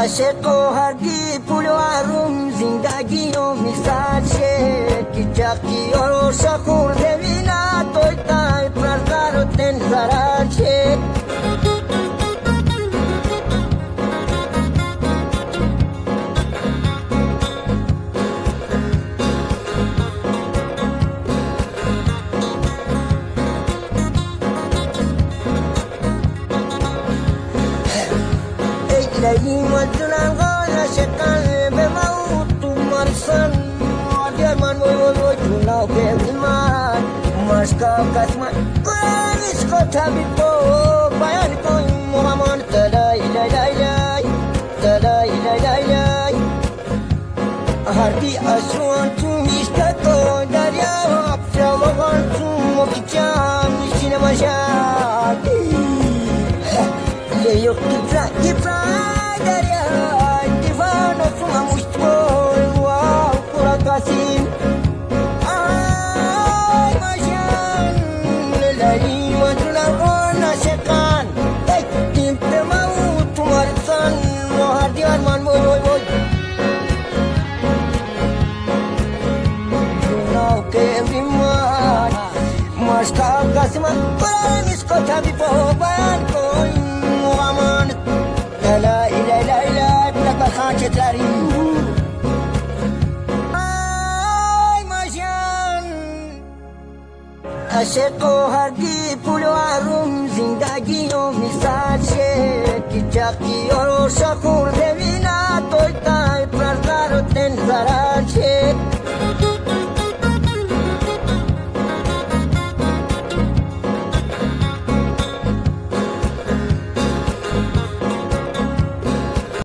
عشق و هرگی پول و عروم زندگی و مثال شه کی چاکی و شخور ببینا توی تای پرکار و تن زرار شه لي مدنا غاية شكال بموت مرسل ودير من وجونا وكذمان مشكا كسمان كويس كتابي بو بيان كوي مغمان تلاي لاي لاي لاي تلاي لاي لاي لاي هردي أسوان تميشتكو داريا وابشا وغان تموكيشام مشينا مشاكي يوك تفرا داريا ديفانو سما مشتول واو كوراتاسين آي ماشان للاي ودنا غانا شكان تكتم بموت مرسان وهردي أرمان وي وي وي جناو كيفيمان مشكا كاسمان برانيس كتابي بوبان كوي مغامان لا إله إلا إله بلك بخانش تاري آي ماشان عشق و هرگی پول و عروم زندگی و مثال شه کی چاکی